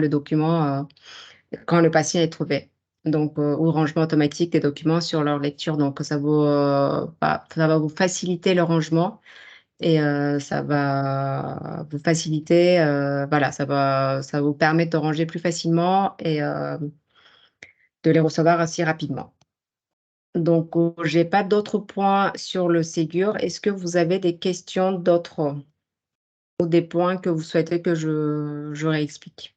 le patient est trouvé. Donc, ou rangement automatique des documents sur leur lecture. Donc, ça va vous faciliter le rangement et ça va vous faciliter, voilà, ça va vous permettre de ranger plus facilement et de les recevoir assez rapidement. Donc, je n'ai pas d'autres points sur le Ségur. Est-ce que vous avez des questions d'autres ou des points que vous souhaitez que je réexplique?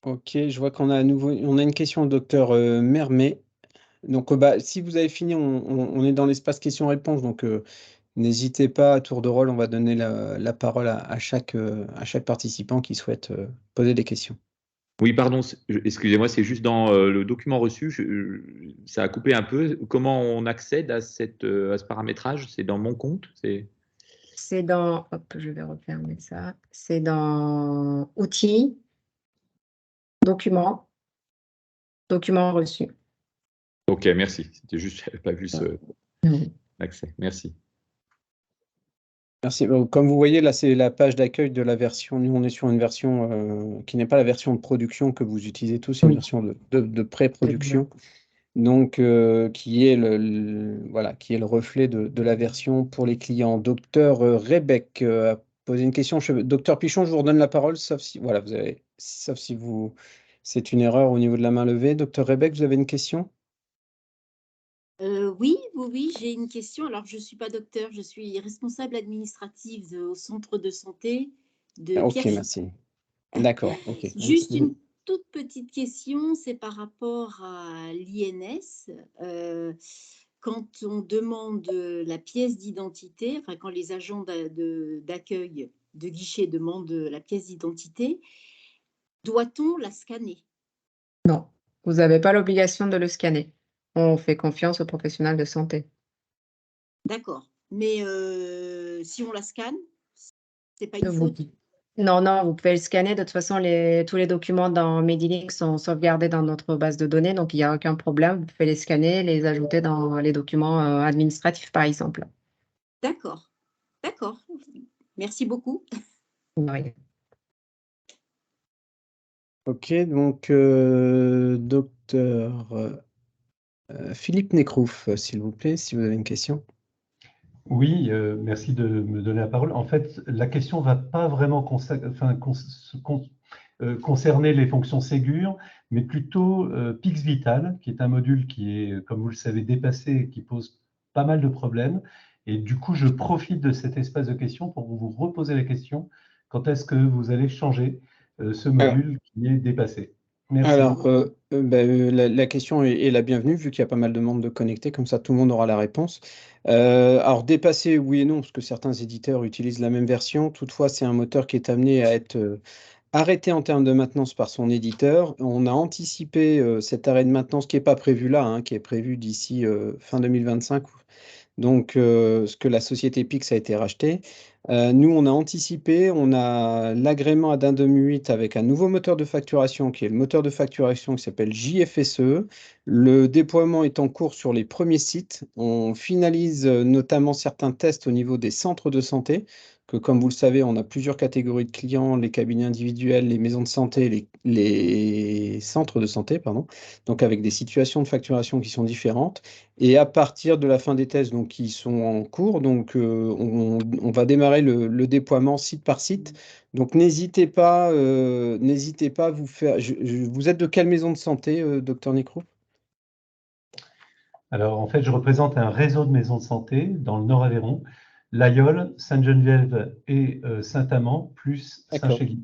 Ok, je vois qu'on a à nouveau une question au docteur Mermet. Donc, si vous avez fini, on est dans l'espace questions-réponses. Donc, n'hésitez pas, à tour de rôle, on va donner la parole à chaque participant qui souhaite poser des questions. Oui, pardon, excusez-moi, c'est juste dans le document reçu, ça a coupé un peu. Comment on accède à ce paramétrage? C'est dans mon compte? C'est dans, hop, je vais refermer ça. C'est dans outils, documents reçus. Ok, merci. C'était juste, je n'avais pas vu l'accès. Merci. Merci. Comme vous voyez, là, c'est la page d'accueil de la version. Nous, on est sur une version qui n'est pas la version de production que vous utilisez tous, c'est une version de pré-production. Donc, qui est voilà, qui est le reflet de la version pour les clients. Docteur Rebec a posé une question. Docteur Pichon, je vous redonne la parole, sauf si c'est une erreur au niveau de la main levée. Docteur Rebec, vous avez une question? Oui, j'ai une question. Alors, je ne suis pas docteur, je suis responsable administrative au centre de santé de Ok, Pierrefitte. merci. D'accord, ok. Juste une toute petite question, c'est par rapport à l'INS. Quand on demande la pièce d'identité, enfin quand les agents d'accueil de guichet demandent la pièce d'identité, doit-on la scanner? Non, vous n'avez pas l'obligation de le scanner. On fait confiance aux professionnels de santé. D'accord. Mais si on la scanne, c'est pas une faute? Non, vous pouvez le scanner. De toute façon, tous les documents dans Medilink sont sauvegardés dans notre base de données, donc il n'y a aucun problème. Vous pouvez les scanner, les ajouter dans les documents administratifs, par exemple. D'accord. Merci beaucoup. Oui. Ok, donc docteur Philippe Necrouf, s'il vous plaît, si vous avez une question. Oui, merci de me donner la parole. En fait, la question ne va pas vraiment concerner les fonctions Ségur, mais plutôt Pixvital, qui est un module qui est, comme vous le savez, dépassé et qui pose pas mal de problèmes. Et du coup, je profite de cet espace de questions pour vous reposer la question. Quand est-ce que vous allez changer ce module qui est dépassé? Merci. Alors, la question est la bienvenue, vu qu'il y a pas mal de monde de connectés, comme ça tout le monde aura la réponse. Alors, dépassé, oui et non, parce que certains éditeurs utilisent la même version. Toutefois, c'est un moteur qui est amené à être arrêté en termes de maintenance par son éditeur. On a anticipé cet arrêt de maintenance qui n'est pas prévu là, hein, qui est prévu d'ici fin 2025. Donc, ce que la société Pix a été rachetée. Nous, on a anticipé, on a l'agrément Addendum 8 avec un nouveau moteur de facturation qui est le moteur de facturation qui s'appelle JFSE. Le déploiement est en cours sur les premiers sites. On finalise notamment certains tests au niveau des centres de santé, que comme vous le savez, on a plusieurs catégories de clients, les cabinets individuels, les maisons de santé, les centres de santé, pardon, donc avec des situations de facturation qui sont différentes. Et à partir de la fin des tests donc, qui sont en cours, donc, on va démarrer le déploiement site par site. Donc n'hésitez pas à vous faire. Vous êtes de quelle maison de santé, docteur Necrouf? Alors, en fait, je représente un réseau de maisons de santé dans le Nord-Aveyron, l'Aïol, Sainte-Geneviève et Saint-Amand, plus Saint-Chély.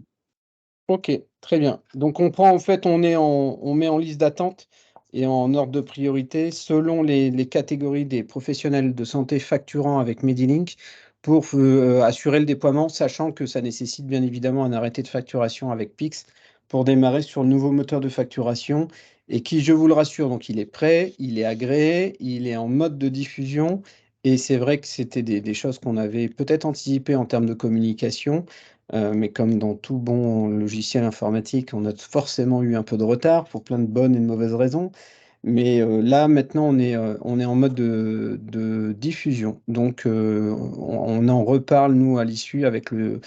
Ok, très bien. Donc on prend, en fait, on met en liste d'attente et en ordre de priorité selon les catégories des professionnels de santé facturant avec Medilink pour assurer le déploiement, sachant que ça nécessite bien évidemment un arrêté de facturation avec Pix pour démarrer sur le nouveau moteur de facturation et qui, je vous le rassure, donc il est prêt, il est agréé, il est en mode de diffusion et c'est vrai que c'était des choses qu'on avait peut-être anticipées en termes de communication. Mais comme dans tout bon logiciel informatique, on a forcément eu un peu de retard pour plein de bonnes et de mauvaises raisons. Mais là, maintenant, on est en mode de diffusion. Donc, on en reparle, nous, à l'issue, avec le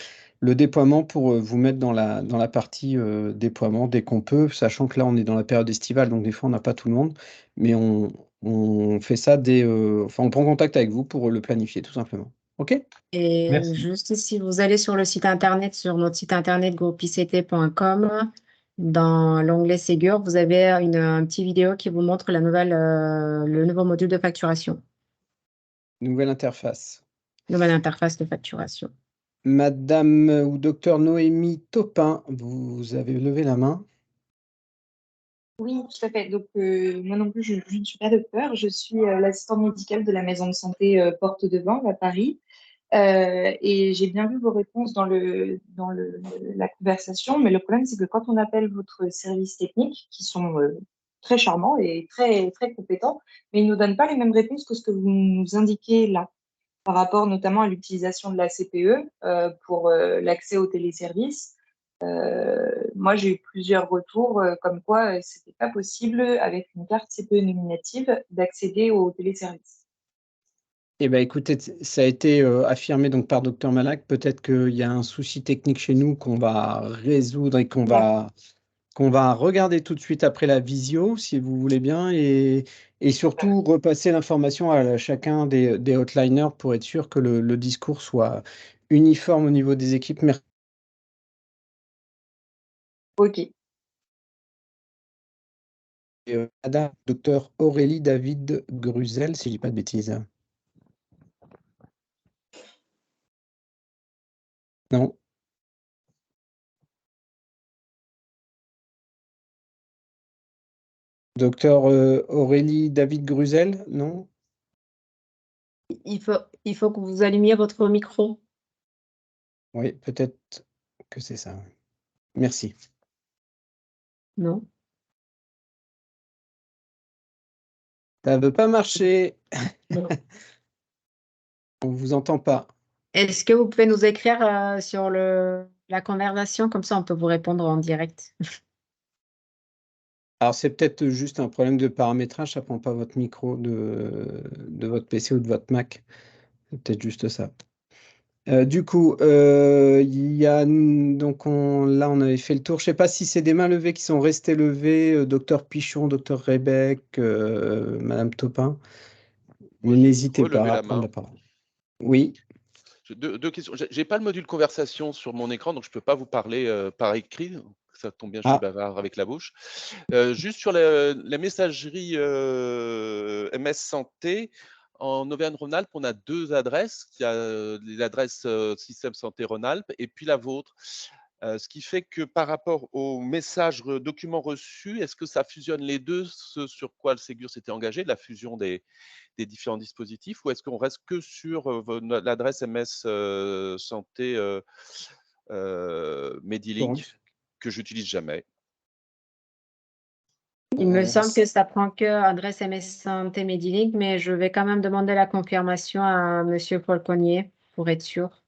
déploiement pour vous mettre dans la partie déploiement dès qu'on peut, sachant que là, on est dans la période estivale, donc des fois, on n'a pas tout le monde. Mais on fait ça enfin, on prend contact avec vous pour le planifier, tout simplement. OK? Et Merci. juste si vous allez sur le site internet, sur notre site internet groupict.com, dans l'onglet Ségur, vous avez une petite vidéo qui vous montre le nouveau module de facturation, Nouvelle interface. nouvelle interface de facturation. Madame ou docteur Noémie Topin, vous avez levé la main. Oui, tout à fait. Donc, moi non plus, je ne suis pas docteur. Je suis l'assistante médicale de la maison de santé Porte de Vanves à Paris. Et j'ai bien vu vos réponses dans la conversation, mais le problème, c'est que quand on appelle votre service technique, qui sont très charmants et très, très compétents, mais ils ne nous donnent pas les mêmes réponses que ce que vous nous indiquez là, par rapport notamment à l'utilisation de la CPE pour l'accès aux téléservices. Moi, j'ai eu plusieurs retours comme quoi c'était pas possible avec une carte CPE nominative d'accéder aux téléservices. Eh bien, écoutez, ça a été affirmé donc par Dr Malak. Peut-être qu'il y a un souci technique chez nous qu'on va résoudre et qu'on va regarder tout de suite après la visio, si vous voulez bien, et surtout repasser l'information à chacun des hotliners pour être sûr que le discours soit uniforme au niveau des équipes. Merci. Ok. Madame Dr Aurélie David Gruzel, si je ne dis pas de bêtises. Non. Docteur Aurélie David Gruzel, non? Il faut que vous allumiez votre micro. Oui, peut-être que c'est ça. Merci. Non. Ça ne veut pas marcher. Non. On ne vous entend pas. Est-ce que vous pouvez nous écrire sur la conversation, comme ça on peut vous répondre en direct? Alors, c'est peut-être juste un problème de paramétrage, ça ne prend pas votre micro de votre PC ou de votre Mac. C'est peut-être juste ça. Du coup, il y a donc là on avait fait le tour. Je ne sais pas si c'est des mains levées qui sont restées levées, docteur Pichon, docteur Rebec, Madame Topin. N'hésitez pas à prendre la parole. Oui. Deux questions. Je n'ai pas le module conversation sur mon écran, donc je ne peux pas vous parler par écrit. Ça tombe bien, je suis bavard avec la bouche. Juste sur la messagerie MS Santé, en Auvergne-Rhône-Alpes, on a deux adresses. Il y a l'adresse Système Santé Rhône-Alpes et puis la vôtre. Ce qui fait que par rapport aux messages documents reçus, est-ce que ça fusionne les deux, ce sur quoi le Ségur s'était engagé, la fusion des différents dispositifs, ou est-ce qu'on reste que sur l'adresse MS Santé Medilink que j'utilise jamais? Il me semble que ça prend que adresse MS Santé Medilink, mais je vais quand même demander la confirmation à Monsieur Polconnier pour être sûr.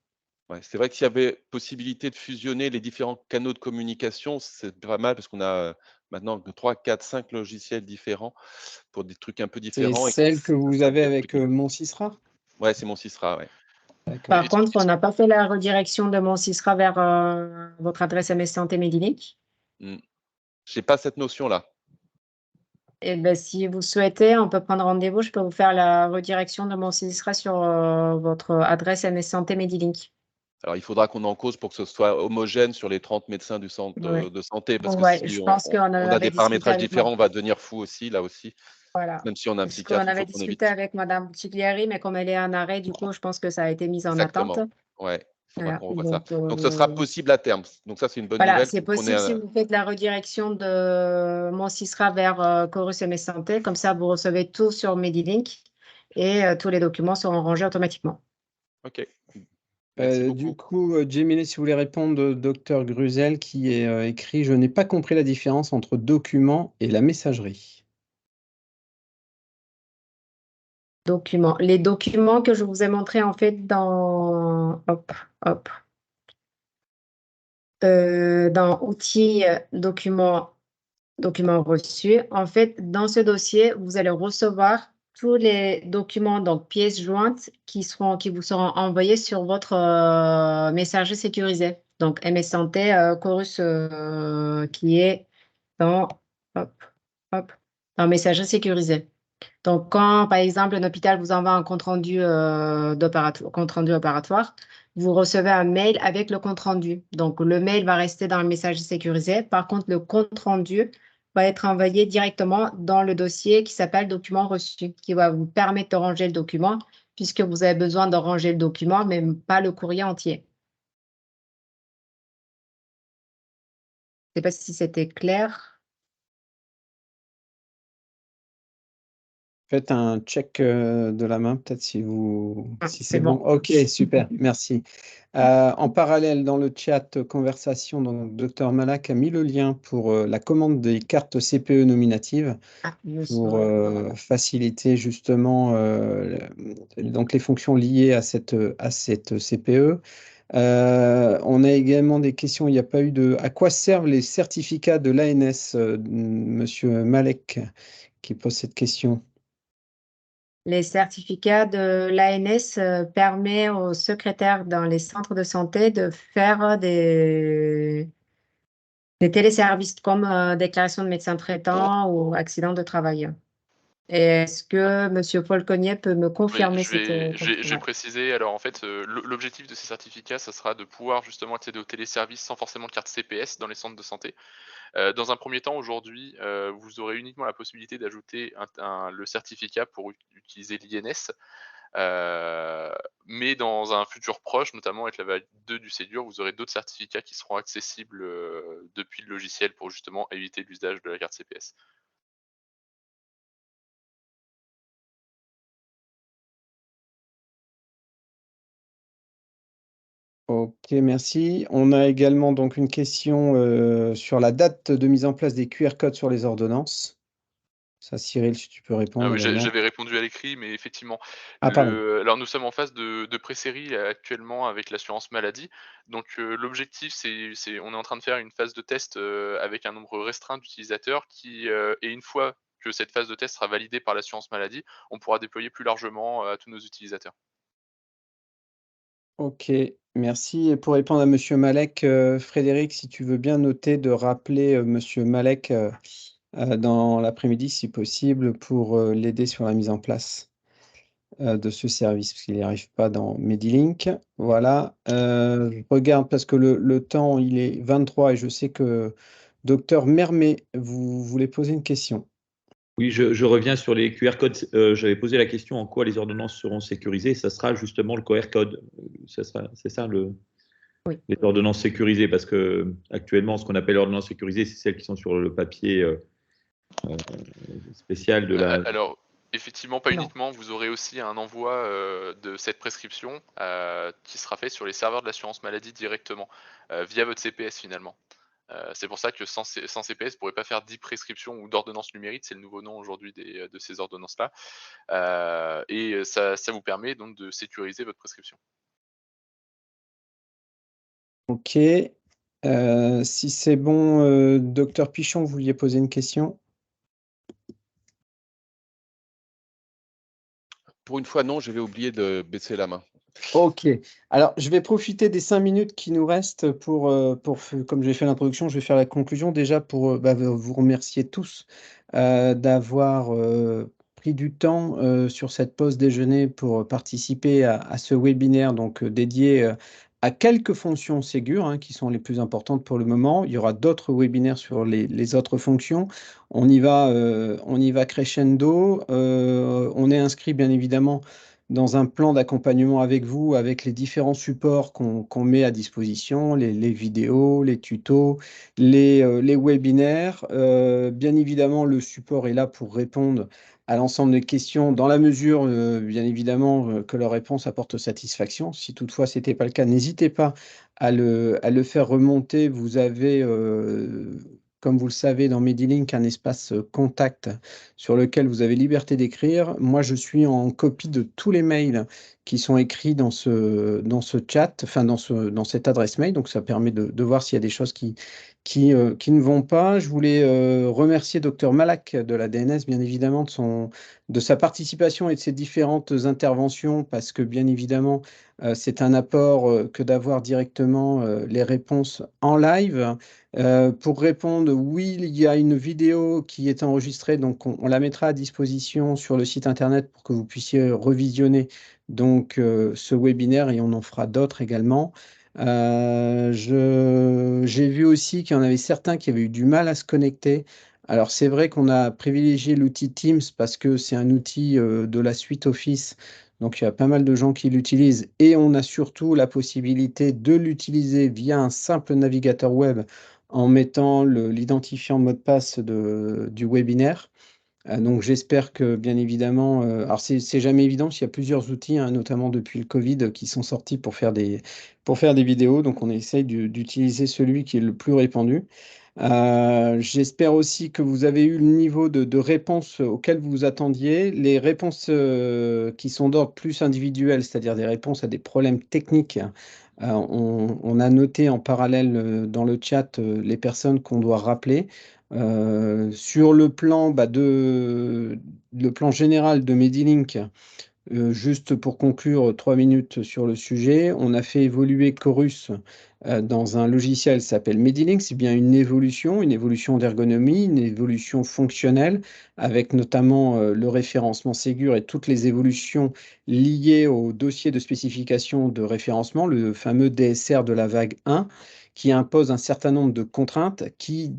Ouais, c'est vrai que s'il y avait possibilité de fusionner les différents canaux de communication, c'est pas mal parce qu'on a maintenant 3, 4, 5 logiciels différents pour des trucs un peu différents. C'est celle que vous avez avec mon Sysra? Ouais, c'est mon Sysra, ouais. Par contre, on n'a pas fait la redirection de mon Sysra vers votre adresse MS Santé Medilink. Je n'ai pas cette notion-là. Eh bien, si vous souhaitez, on peut prendre rendez-vous. Je peux vous faire la redirection de mon Sysra sur votre adresse MS Santé Medilink. Alors, il faudra qu'on en cause pour que ce soit homogène sur les 30 médecins du centre de santé, parce que si je pense qu'on on a des paramétrages différents, on va devenir fou aussi, là aussi. Voilà. Même si on a un Parce qu'on psychiatre, il avait faut qu'on discuté évite. avec Madame Boutiglieri, mais comme elle est en arrêt, du coup, je pense que ça a été mis en attente. Ouais, il faudra Voilà. qu'on revoie ça. Donc, ce sera possible à terme. Donc, ça, c'est une bonne Voilà, nouvelle. c'est possible si vous faites la redirection de mon Sysra vers Chorus MS Santé. Comme ça, vous recevez tout sur Medilink et tous les documents seront rangés automatiquement. OK. Du coup, Gemini, si vous voulez répondre, docteur Gruzel qui est écrit « Je n'ai pas compris la différence entre document et la messagerie ». Documents. Les documents que je vous ai montrés en fait dans dans outils documents reçus. En fait, dans ce dossier, vous allez recevoir tous les documents, donc pièces jointes, qui vous seront envoyés sur votre messagerie sécurisée. Donc, MS Santé, Chorus, qui est dans messagerie sécurisée. Donc, quand, par exemple, un hôpital vous envoie un compte rendu opératoire, vous recevez un mail avec le compte rendu. Donc, le mail va rester dans le message sécurisé. Par contre, le compte rendu va être envoyé directement dans le dossier qui s'appelle document reçu, qui va vous permettre de ranger le document, puisque vous avez besoin de ranger le document, mais pas le courrier entier. Je ne sais pas si c'était clair. Faites un check de la main, peut-être si C'est c'est bon. bon. Ok, super, merci. En parallèle, dans le chat conversation, donc, Dr Malak a mis le lien pour la commande des cartes CPE nominatives pour faciliter justement donc les fonctions liées à cette CPE. On a également des questions. Il n'y a pas eu de. À quoi servent les certificats de l'ANS, Monsieur Malek, qui pose cette question. Les certificats de l'ANS permettent aux secrétaires dans les centres de santé de faire des téléservices comme déclaration de médecin traitant ou accident de travail. Est-ce que M. Paul Cognet peut me Oui, confirmer je vais cette j'ai précisé. Alors en fait, l'objectif de ces certificats, ça sera de pouvoir justement accéder aux téléservices sans forcément de carte CPS dans les centres de santé. Dans un premier temps, aujourd'hui, vous aurez uniquement la possibilité d'ajouter le certificat pour utiliser l'INS. Mais dans un futur proche, notamment avec la vague 2 du Ségur, vous aurez d'autres certificats qui seront accessibles depuis le logiciel pour justement éviter l'usage de la carte CPS. Ok, merci. On a également donc une question sur la date de mise en place des QR codes sur les ordonnances. Ça, Cyril, si tu peux Ah répondre oui, également. j'avais répondu à l'écrit, mais effectivement, Ah, pardon. alors nous sommes en phase de pré-série actuellement avec l'assurance maladie. Donc l'objectif, on est en train de faire une phase de test avec un nombre restreint d'utilisateurs et une fois que cette phase de test sera validée par l'assurance maladie, on pourra déployer plus largement à tous nos utilisateurs. Ok, merci. Et pour répondre à Monsieur Malek, Frédéric, si tu veux bien noter de rappeler Monsieur Malek dans l'après-midi, si possible, pour l'aider sur la mise en place de ce service, parce qu'il n'y arrive pas dans Medilink. Voilà. Je regarde parce que le temps, il est 23 et je sais que Docteur Mermet, vous voulez poser une question. Oui, je reviens sur les QR codes. J'avais posé la question en quoi les ordonnances seront sécurisées. Ça sera justement le QR code. C'est ça les ordonnances sécurisées, parce que actuellement, ce qu'on appelle ordonnances sécurisées, c'est celles qui sont sur le papier spécial de la. Alors, effectivement, pas uniquement. Vous aurez aussi un envoi de cette prescription qui sera fait sur les serveurs de l'assurance maladie directement via votre CPS finalement. C'est pour ça que sans CPS, vous ne pourrez pas faire d'e-prescription ou d'ordonnance numérique, c'est le nouveau nom aujourd'hui de ces ordonnances-là. Et ça vous permet donc de sécuriser votre prescription. Ok. Si c'est bon, Docteur Pichon, vous vouliez poser une question? Pour une fois, non, j'avais oublié de baisser la main. Ok. Alors, je vais profiter des 5 minutes qui nous restent comme j'ai fait l'introduction, je vais faire la conclusion déjà pour vous remercier tous d'avoir pris du temps sur cette pause déjeuner pour participer à ce webinaire donc dédié à quelques fonctions Ségur qui sont les plus importantes pour le moment. Il y aura d'autres webinaires sur les autres fonctions. On y va crescendo. On est inscrit bien évidemment dans un plan d'accompagnement avec vous, avec les différents supports qu'on met à disposition, les vidéos, les tutos, les webinaires. Bien évidemment, le support est là pour répondre à l'ensemble des questions, dans la mesure, bien évidemment, que leur réponse apporte satisfaction. Si toutefois ce n'était pas le cas, n'hésitez pas à le faire remonter. Vous avez comme vous le savez, dans Medilink, un espace contact sur lequel vous avez liberté d'écrire. Moi, je suis en copie de tous les mails qui sont écrits dans ce chat, enfin dans cette adresse mail. Donc, ça permet de voir s'il y a des choses qui ne vont pas. Je voulais remercier Dr Malak de la DNS, bien évidemment, de sa participation et de ses différentes interventions, parce que, bien évidemment, c'est un apport que d'avoir directement les réponses en live. Pour répondre, oui, il y a une vidéo qui est enregistrée, donc on la mettra à disposition sur le site internet pour que vous puissiez revisionner donc ce webinaire et on en fera d'autres également. J'ai vu aussi qu'il y en avait certains qui avaient eu du mal à se connecter. Alors c'est vrai qu'on a privilégié l'outil Teams parce que c'est un outil de la suite Office. Donc, il y a pas mal de gens qui l'utilisent et on a surtout la possibilité de l'utiliser via un simple navigateur web en mettant l'identifiant mot de passe du webinaire. Donc j'espère que, bien évidemment, alors c'est jamais évident, parce qu'il y a plusieurs outils, hein, notamment depuis le Covid, qui sont sortis pour faire des vidéos. Donc on essaye d'utiliser celui qui est le plus répandu. J'espère aussi que vous avez eu le niveau de réponse auquel vous vous attendiez. Les réponses qui sont d'ordre plus individuel, c'est-à-dire des réponses à des problèmes techniques, on a noté en parallèle dans le chat les personnes qu'on doit rappeler. Sur le plan, le plan général de Medilink, juste pour conclure 3 minutes sur le sujet, on a fait évoluer Chorus dans un logiciel qui s'appelle Medilink. C'est bien une évolution d'ergonomie, une évolution fonctionnelle, avec notamment le référencement Ségur et toutes les évolutions liées au dossier de spécification de référencement, le fameux DSR de la vague 1, qui impose un certain nombre de contraintes, qui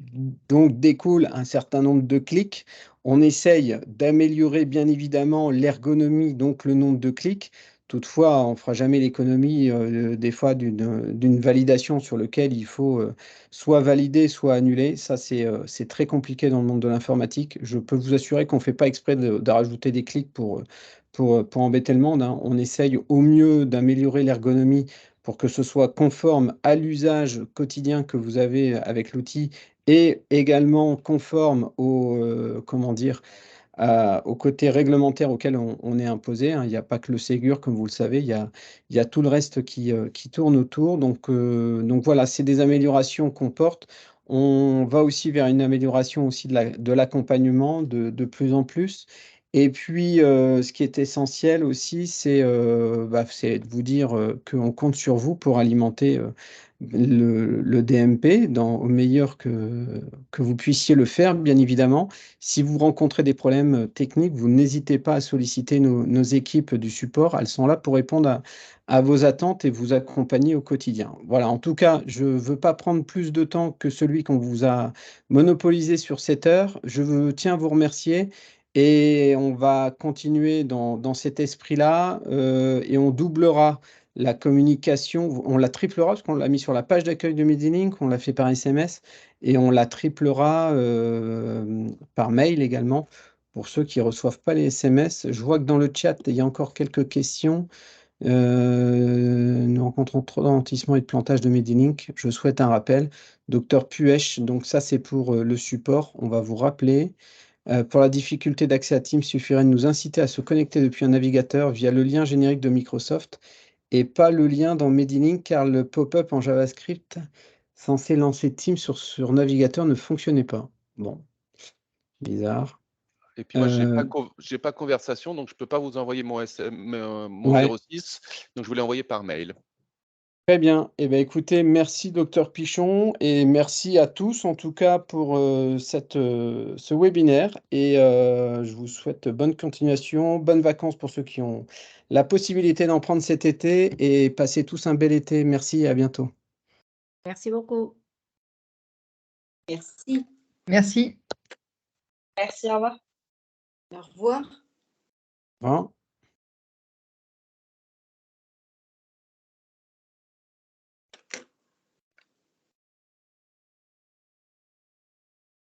donc découle un certain nombre de clics. On essaye d'améliorer bien évidemment l'ergonomie, donc le nombre de clics. Toutefois, on ne fera jamais l'économie des fois d'une validation sur laquelle il faut soit valider, soit annuler. Ça, c'est très compliqué dans le monde de l'informatique. Je peux vous assurer qu'on ne fait pas exprès de rajouter des clics pour embêter le monde, hein. On essaye au mieux d'améliorer l'ergonomie pour que ce soit conforme à l'usage quotidien que vous avez avec l'outil et également conforme au côté réglementaire auquel on est imposé, hein. Il n'y a pas que le Ségur, comme vous le savez, il y a tout le reste qui tourne autour. Donc voilà, c'est des améliorations qu'on porte. On va aussi vers une amélioration aussi de l'accompagnement de plus en plus. Et puis, ce qui est essentiel aussi, c'est de vous dire qu'on compte sur vous pour alimenter le DMP au meilleur que vous puissiez le faire, bien évidemment. Si vous rencontrez des problèmes techniques, vous n'hésitez pas à solliciter nos équipes du support. Elles sont là pour répondre à vos attentes et vous accompagner au quotidien. Voilà, en tout cas, je ne veux pas prendre plus de temps que celui qu'on vous a monopolisé sur cette heure. Tiens à vous remercier. Et on va continuer dans cet esprit-là et on doublera la communication, on la triplera parce qu'on l'a mis sur la page d'accueil de Medilink, on l'a fait par SMS et on la triplera par mail également pour ceux qui ne reçoivent pas les SMS. Je vois que dans le chat, il y a encore quelques questions. Nous rencontrons trop d'ralentissement et de plantage de Medilink. Je souhaite un rappel. Docteur Puech, donc ça c'est pour le support, on va vous rappeler. Pour la difficulté d'accès à Teams, il suffirait de nous inciter à se connecter depuis un navigateur via le lien générique de Microsoft et pas le lien dans Medilink, car le pop-up en JavaScript censé lancer Teams sur navigateur ne fonctionnait pas. Bon, bizarre. Et puis moi, j'ai pas conversation, donc je peux pas vous envoyer mon 06, donc je vous l'ai envoyé par mail. Très bien. Eh bien, écoutez, merci Docteur Pichon et merci à tous en tout cas pour ce webinaire et je vous souhaite bonne continuation, bonnes vacances pour ceux qui ont la possibilité d'en prendre cet été et passez tous un bel été. Merci et à bientôt. Merci beaucoup. Merci. Merci. Merci, au revoir. Au revoir. Au revoir.